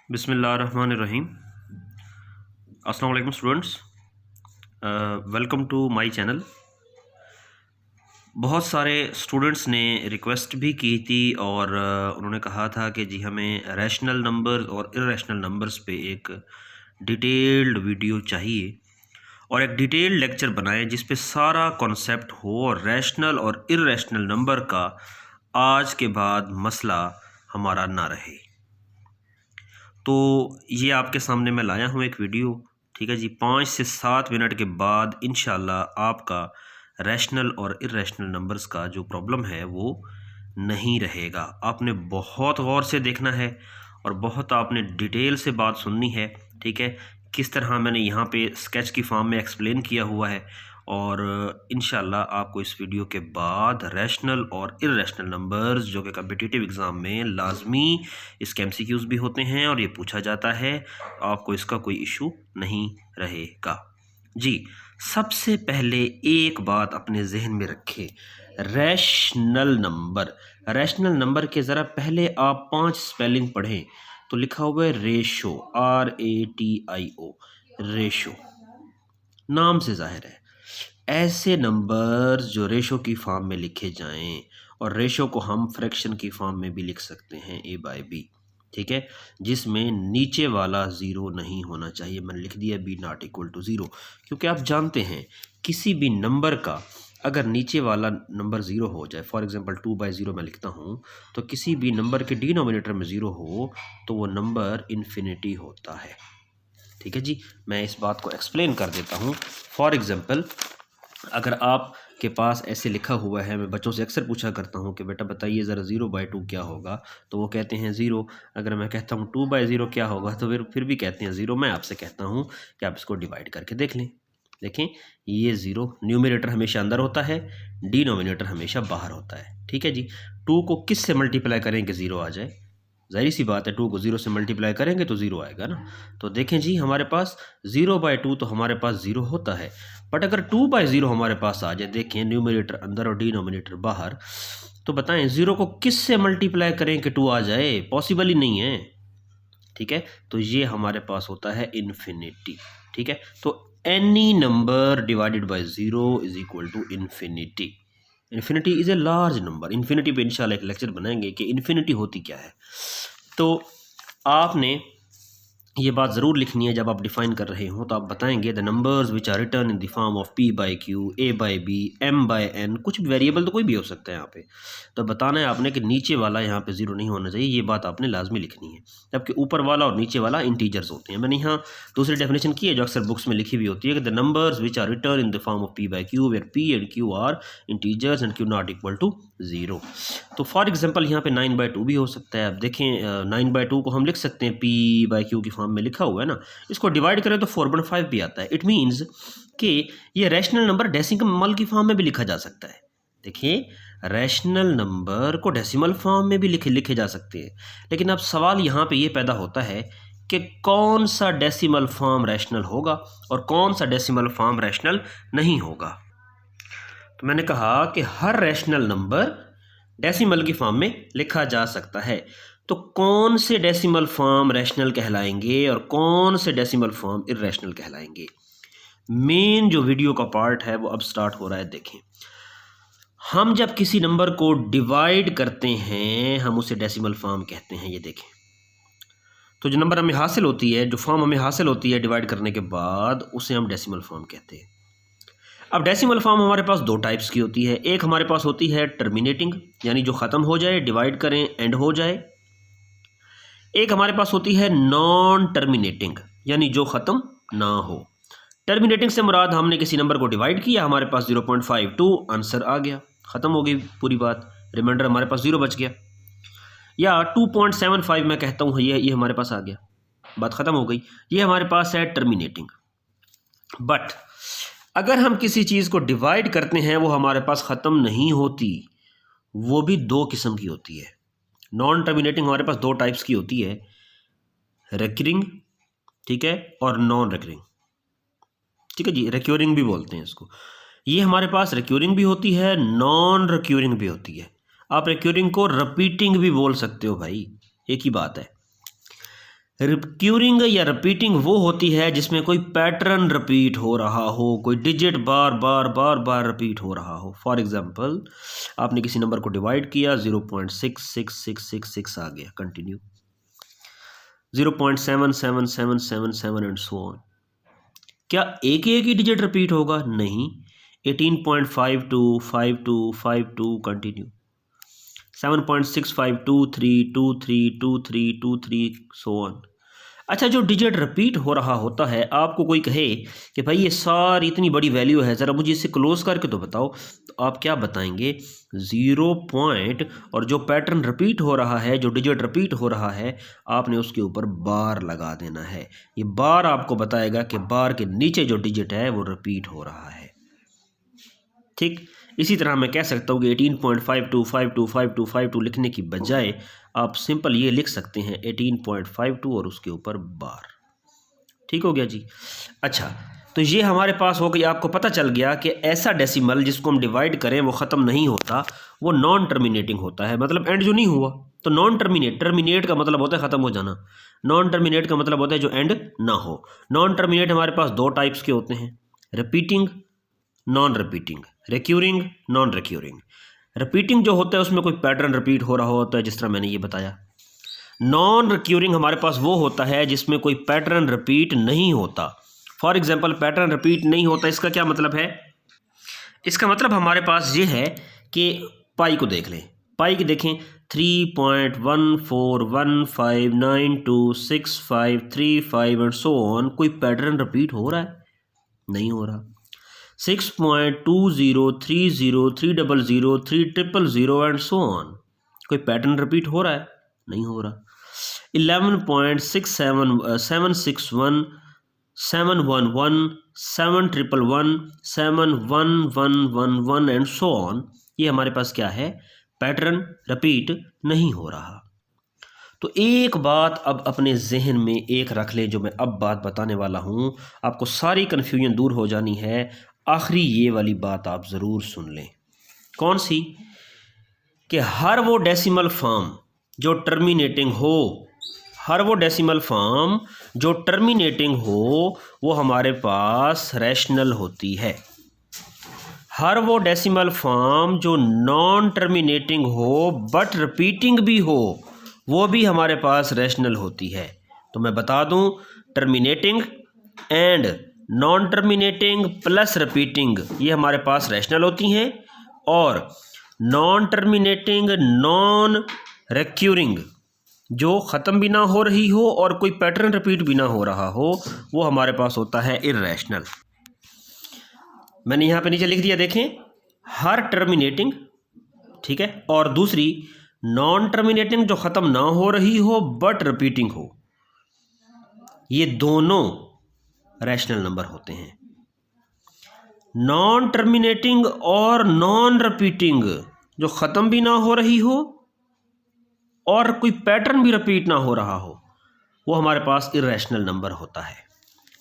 बिस्मिल्लाहिर्रहमानिर्रहीम। अस्सलाम वालेकुम students, welcome to my channel. बहुत सारे स्टूडेंट्स ने रिक्वेस्ट भी की थी और उन्होंने कहा था कि जी हमें रैशनल नंबर्स और इर्रेशनल नंबर्स पे एक डिटेल्ड वीडियो चाहिए और एक डिटेल्ड लेक्चर बनाएं जिस पे सारा कॉन्सेप्ट हो और रैशनल और इर्रेशनल नंबर का आज के बाद मसला हमारा ना रहे। तो ये आपके सामने मैं लाया हूँ एक वीडियो, ठीक है जी। 5 से 7 मिनट के बाद इंशाल्लाह आपका रैशनल और इर्रेशनल नंबर्स का जो प्रॉब्लम है वो नहीं रहेगा। आपने बहुत गौर से देखना है और बहुत आपने डिटेल से बात सुननी है, ठीक है। किस तरह मैंने यहाँ पे स्केच की फॉर्म में एक्सप्लेन किया हुआ है और इंशाल्लाह आपको इस वीडियो के बाद रैशनल और इर्रेशनल नंबर्स जो कि कम्पिटिटिव एग्ज़ाम में लाजमी इसके एमसीक्यूज़ भी होते हैं और ये पूछा जाता है, आपको इसका कोई इशू नहीं रहेगा जी। सबसे पहले एक बात अपने जहन में रखें, रैशनल नंबर के ज़रा पहले आप 5 स्पेलिंग पढ़ें तो लिखा हुआ है रेशो, RATIO, रेशो। नाम से जाहिर है ऐसे नंबर्स जो रेशो की फॉर्म में लिखे जाएं, और रेशो को हम फ्रैक्शन की फॉर्म में भी लिख सकते हैं A/B, ठीक है, जिसमें नीचे वाला ज़ीरो नहीं होना चाहिए। मैंने लिख दिया B not equal to zero, क्योंकि आप जानते हैं किसी भी नंबर का अगर नीचे वाला नंबर ज़ीरो हो जाए, फॉर एग्जांपल 2/0 मैं लिखता हूँ, तो किसी भी नंबर के डिनोमिनेटर में ज़ीरो हो तो वो नंबर इन्फिनिटी होता है, ठीक है जी। मैं इस बात को एक्सप्लेन कर देता हूँ। फॉर एग्जांपल अगर आपके पास ऐसे लिखा हुआ है, मैं बच्चों से अक्सर पूछा करता हूँ कि बेटा बताइए ज़रा 0/2 क्या होगा, तो वो कहते हैं ज़ीरो। अगर मैं कहता हूँ 2/0 क्या होगा तो फिर भी कहते हैं ज़ीरो। मैं आपसे कहता हूँ कि आप इसको डिवाइड करके देख लें। देखें, ये ज़ीरो न्यूमरेटर हमेशा अंदर होता है, डिनोमिनेटर हमेशा बाहर होता है, ठीक है जी। 2 को किस से मल्टीप्लाई करें कि ज़ीरो आ जाए? ज़ाहिर सी बात है, 2 को 0 से मल्टीप्लाई करेंगे तो 0 आएगा ना। तो देखें जी, हमारे पास 0/2 तो हमारे पास 0 होता है, बट अगर 2/0 हमारे पास आ जाए, देखें न्यूमरेटर अंदर और डिनोमिनेटर बाहर, तो बताएं 0 को किस से मल्टीप्लाई करें कि 2 आ जाए? पॉसिबल ही नहीं है, ठीक है। तो ये हमारे पास होता है इन्फिनिटी, ठीक है। तो any number divided by 0 is equal to infinity. Infinity is a large number. Infinity पे इंशाल्लाह एक लेक्चर बनाएंगे कि इन्फिनिटी होती क्या है। तो आपने ये बात ज़रूर लिखनी है जब आप डिफ़ाइन कर रहे हो, तो आप बताएंगे the numbers which are written in the form of P/Q, A/B, M/N, कुछ भी वेरिएबल तो कोई भी हो सकता है यहाँ पे। तो बताना है आपने कि नीचे वाला यहाँ पे ज़ीरो नहीं होना चाहिए, ये बात आपने लाजमी लिखनी है, जबकि ऊपर वाला और नीचे वाला इंटीजर्स होते हैं। मैंने यहाँ दूसरी डेफिनेशन की है जो अक्सर बुक्स में लिखी भी होती है कि the numbers which are written in the form of P/Q where P and Q are integers and Q not equal to zero. तो फॉर एग्जांपल यहाँ पे 9/2 भी हो सकता है। आप देखें 9/2 को हम लिख सकते हैं P/Q की फॉर्म में लिखा हुआ है ना, इसको डिवाइड करें तो 4/5 भी आता है। इट मीन्स कि ये रैशनल नंबर डेसिमल की फॉर्म में भी लिखा जा सकता है। देखिए, रैशनल नंबर को डेसिमल फॉर्म में भी लिखे जा सकते हैं, लेकिन अब सवाल यहाँ पे ये पैदा होता है कि कौन सा डेसिमल फॉर्म रैशनल होगा और कौन सा डेसिमल फॉर्म रैशनल नहीं होगा। तो मैंने कहा कि हर रैशनल नंबर डेसिमल की फॉर्म में लिखा जा सकता है। तो कौन से डेसिमल फॉर्म रैशनल कहलाएंगे और कौन से डेसिमल फॉर्म इर्रेशनल कहलाएंगे, मेन जो वीडियो का पार्ट है वो अब स्टार्ट हो रहा है। देखें, हम जब किसी नंबर को डिवाइड करते हैं हम उसे डेसिमल फॉर्म कहते हैं। ये देखें, तो जो नंबर हमें हासिल होती है, जो फॉर्म हमें हासिल होती है डिवाइड करने के बाद, उसे हम डेसिमल फॉर्म कहते हैं। अब डेसिमल फॉर्म हमारे पास दो टाइप्स की होती है। एक हमारे पास होती है टर्मिनेटिंग, यानी जो ख़त्म हो जाए, डिवाइड करें एंड हो जाए। एक हमारे पास होती है नॉन टर्मिनेटिंग, यानी जो ख़त्म ना हो। टर्मिनेटिंग से मुराद हमने किसी नंबर को डिवाइड किया, हमारे पास 0.52 आंसर आ गया, ख़त्म हो गई पूरी बात, रिमाइंडर हमारे पास 0 बच गया। या 2.75 मैं कहता हूँ, ये हमारे पास आ गया, बात ख़त्म हो गई। ये हमारे पास है टर्मिनेटिंग। बट अगर हम किसी चीज़ को डिवाइड करते हैं वो हमारे पास ख़त्म नहीं होती, वो भी दो किस्म की होती है। नॉन टर्मिनेटिंग हमारे पास दो टाइप्स की होती है, रिकरिंग, ठीक है, और नॉन रिकरिंग, ठीक है जी, रिक्योरिंग भी बोलते हैं इसको। ये हमारे पास रिक्योरिंग भी होती है, नॉन रिक्योरिंग भी होती है। आप रिक्योरिंग को रिपीटिंग भी बोल सकते हो भाई, एक ही बात है। रिक्यूरिंग या रिपीटिंग वो होती है जिसमें कोई पैटर्न रिपीट हो रहा हो, कोई डिजिट बार बार बार बार रिपीट हो रहा हो। फॉर एग्जांपल आपने किसी नंबर को डिवाइड किया, 0.66666 आ गया, कंटिन्यू 0.77777 एंड सो ऑन। क्या एक ही डिजिट रिपीट होगा? नहीं। 18.525252 कंटिन्यू 7.6523232323 सो ऑन। अच्छा, जो डिजिट रिपीट हो रहा होता है, आपको कोई कहे कि भाई ये सारी इतनी बड़ी वैल्यू है, ज़रा मुझे इसे क्लोज करके तो बताओ, तो आप क्या बताएंगे? 0 पॉइंट और जो पैटर्न रिपीट हो रहा है, जो डिजिट रिपीट हो रहा है, आपने उसके ऊपर बार लगा देना है। ये बार आपको बताएगा कि बार के नीचे जो डिजिट है वो रिपीट हो रहा है। ठीक इसी तरह मैं कह सकता हूँ कि 18.52525252 लिखने की बजाय आप सिंपल ये लिख सकते हैं 18.52 और उसके ऊपर बार। ठीक हो गया जी। अच्छा, तो ये हमारे पास हो गया। आपको पता चल गया कि ऐसा डेसिमल जिसको हम डिवाइड करें वो ख़त्म नहीं होता, वो नॉन टर्मिनेटिंग होता है, मतलब एंड जो नहीं हुआ। तो नॉन टर्मिनेट, टर्मिनेट का मतलब होता है ख़त्म हो जाना, नॉन टर्मिनेट का मतलब होता है जो एंड ना हो। नॉन टर्मिनेट हमारे पास दो टाइप्स के होते हैं, repeating, non repeating, recurring, non recurring. Repeating जो होता है उसमें कोई पैटर्न रिपीट हो रहा होता है, जिस तरह मैंने ये बताया। नॉन रिक्यूरिंग हमारे पास वो होता है जिसमें कोई पैटर्न रिपीट नहीं होता। फॉर एग्जांपल पैटर्न रिपीट नहीं होता, इसका क्या मतलब है? इसका मतलब हमारे पास ये है कि पाई को देख लें, पाई की देखें 3.1415926535 एंड सो ऑन। कोई पैटर्न रिपीट हो रहा है? नहीं हो रहा। 6.2030303000 एंड सो ऑन। कोई पैटर्न रिपीट हो रहा है? नहीं हो रहा। 11.677617117111 एंड सो ऑन। ये हमारे पास क्या है? पैटर्न रिपीट नहीं हो रहा। तो एक बात अब अपने जहन में एक रख लें, जो मैं अब बात बताने वाला हूँ, आपको सारी कन्फ्यूजन दूर हो जानी है। आखिरी ये वाली बात आप ज़रूर सुन लें। कौन सी? कि हर वो डेसिमल फॉर्म जो टर्मिनेटिंग हो, हर वो डेसिमल फॉर्म जो टर्मिनेटिंग हो, वो हमारे पास रैशनल होती है। हर वो डेसिमल फॉर्म जो नॉन टर्मिनेटिंग हो बट रिपीटिंग भी हो, वो भी हमारे पास रैशनल होती है। तो मैं बता दूं, terminating and non terminating plus repeating ये हमारे पास रैशनल होती हैं, और नॉन टर्मिनेटिंग नॉन रिक्यूरिंग जो ख़त्म भी ना हो रही हो और कोई पैटर्न रिपीट भी ना हो रहा हो, वो हमारे पास होता है इर्रेशनल। मैंने यहाँ पे नीचे लिख दिया, देखें, हर टर्मिनेटिंग, ठीक है, और दूसरी नॉन टर्मिनेटिंग जो ख़त्म ना हो रही हो बट रिपीटिंग हो, ये दोनों रैशनल नंबर होते हैं। नॉन टर्मिनेटिंग और नॉन रिपीटिंग जो ख़त्म भी ना हो रही हो और कोई पैटर्न भी रिपीट ना हो रहा हो, वो हमारे पास इर्रेशनल नंबर होता है।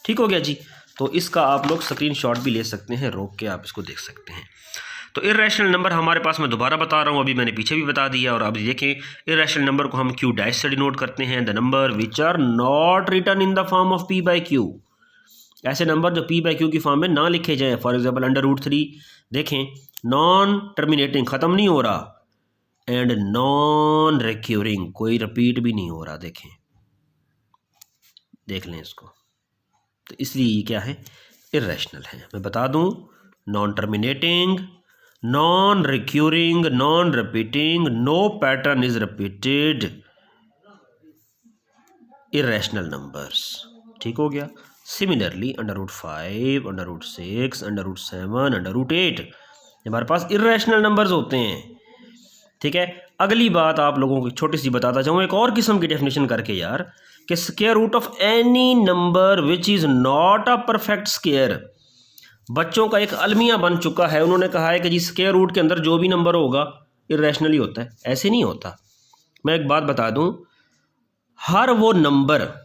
ठीक हो गया जी। तो इसका आप लोग स्क्रीनशॉट भी ले सकते हैं, रोक के आप इसको देख सकते हैं। तो इर्रेशनल नंबर हमारे पास, मैं दोबारा बता रहा हूँ, अभी मैंने पीछे भी बता दिया, और अभी देखें, इर्रेशनल नंबर को हम क्यू डैश से डिनोट करते हैं, the number which are not written in the form of P by Q. ऐसे नंबर जो पी बाई क्यू की फॉर्म में ना लिखे जाएँ। फॉर एग्जाम्पल √3, देखें, नॉन टर्मिनेटिंग, ख़त्म नहीं हो रहा, एंड नॉन रिक्यूरिंग, कोई रिपीट भी नहीं हो रहा। देखें, देख लें इसको। तो इसलिए ये क्या है? इर्रेशनल है। मैं बता दूं, non terminating, non recurring, non repeating, no pattern is repeated, irrational numbers. ठीक हो गया। सिमिलरली √5, √6, √7, √8 हमारे पास इर्रेशनल नंबर्स होते हैं। ठीक है। अगली बात आप लोगों को छोटी सी बताता जाऊँ, एक और किस्म की डेफिनेशन करके यार, कि square root of any number which is not a perfect square. बच्चों का एक अलमिया बन चुका है, उन्होंने कहा है कि जी स्क्वायर रूट के अंदर जो भी नंबर होगा इर्रेशनली होता है। ऐसे नहीं होता। मैं एक बात बता दूं, हर वो नंबर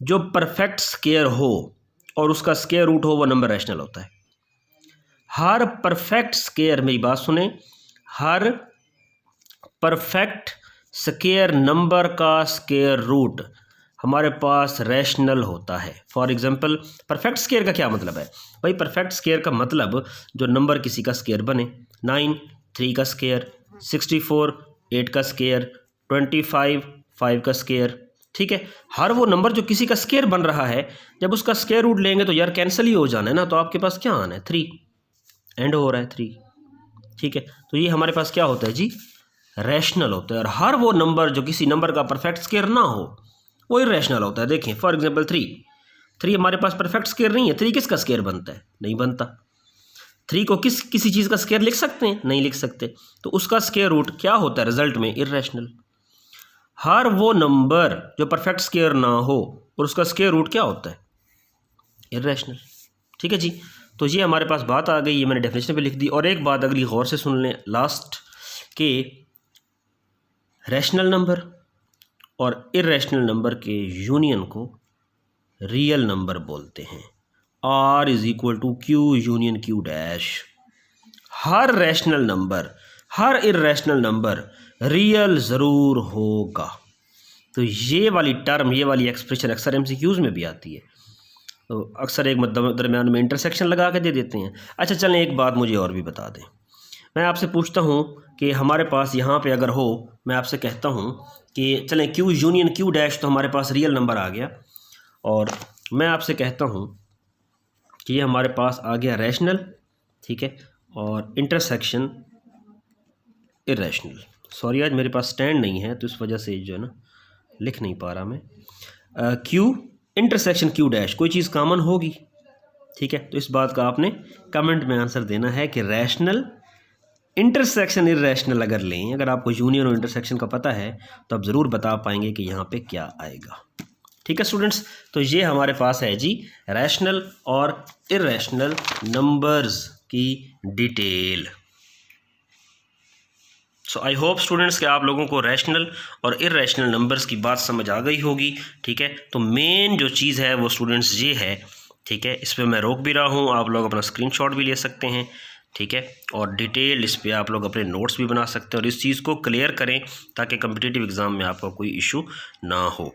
जो परफेक्ट स्क्वायर हो और उसका स्क्वायर रूट हो, वो नंबर रैशनल होता है। हर परफेक्ट स्क्वायर, मेरी बात सुने, हर परफेक्ट स्क्वायर नंबर का स्क्वायर रूट, हमारे पास रैशनल होता है। फॉर एग्जांपल परफेक्ट स्क्वायर का क्या मतलब है भाई? परफेक्ट स्क्वायर का मतलब जो नंबर किसी का स्क्वायर बने। 9 3 का स्क्वायर, 64 8 का स्क्वायर, 25 5 का स्क्वायर। ठीक है, हर वो नंबर जो किसी का स्क्वायर बन रहा है, जब उसका स्क्वायर रूट लेंगे तो यार कैंसिल ही हो जाना है ना, तो आपके पास क्या आना है? 3 एंड हो रहा है 3। ठीक है, तो ये हमारे पास क्या होता है जी? रैशनल होता है। और हर वो नंबर जो किसी नंबर का परफेक्ट स्क्वायर ना हो वो इरेशनल होता है। देखें फॉर एग्जांपल 3 हमारे पास परफेक्ट स्क्वायर नहीं है। 3 किसका स्क्वायर बनता है? नहीं बनता। 3 को किसी चीज़ का स्क्वायर लिख सकते हैं? नहीं लिख सकते। तो उसका स्क्वायर रूट क्या होता है रिजल्ट में? इरेशनल। हर वो नंबर जो परफेक्ट स्क्वायर ना हो और उसका स्क्वायर रूट क्या होता है? इरेशनल। ठीक है जी, तो ये हमारे पास बात आ गई, ये मैंने डेफिनेशन पे लिख दी। और एक बात अगली गौर से सुन लें लास्ट के रैशनल नंबर और इरेशनल नंबर के यूनियन को रियल नंबर बोलते हैं। R is equal to Q union Q dash. हर रैशनल नंबर, हर इरेशनल नंबर रियल ज़रूर होगा। तो ये वाली टर्म, ये वाली एक्सप्रेशन अक्सर MCQs में भी आती है, तो अक्सर एक दरम्यान में इंटरसेक्शन लगा के दे देते हैं। अच्छा चलें, एक बात मुझे और भी बता दें। मैं आपसे पूछता हूँ कि हमारे पास यहाँ पे अगर हो, मैं आपसे कहता हूँ कि चलें Q यूनियन Q डैश, तो हमारे पास रियल नंबर आ गया। और मैं आपसे कहता हूँ कि ये हमारे पास आ गया रैशनल, ठीक है, और इंटरसेक्शन इरेशनल। सॉरी आज मेरे पास स्टैंड नहीं है तो इस वजह से जो है ना लिख नहीं पा रहा मैं। Q इंटरसेक्शन Q डैश, कोई चीज़ कॉमन होगी। ठीक है, तो इस बात का आपने कमेंट में आंसर देना है कि रैशनल इंटरसेक्शन इरेशनल अगर लें, अगर आपको यूनियन और इंटरसेक्शन का पता है तो आप ज़रूर बता पाएंगे कि यहाँ पे क्या आएगा। ठीक है स्टूडेंट्स, तो ये हमारे पास है जी रैशनल और इरेशनल नंबर्स की detail. So I hope students कि आप लोगों को रैशनल और इरेशनल नंबर्स की बात समझ आ गई होगी। ठीक है, तो मेन जो चीज़ है वो स्टूडेंट्स ये है। ठीक है, इस पर मैं रोक भी रहा हूँ, आप लोग अपना स्क्रीनशॉट भी ले सकते हैं। ठीक है, और डिटेल इस पर आप लोग अपने नोट्स भी बना सकते हैं और इस चीज़ को क्लियर करें ताकि कम्पिटिटिव एग्ज़ाम में आपका कोई इशू ना हो।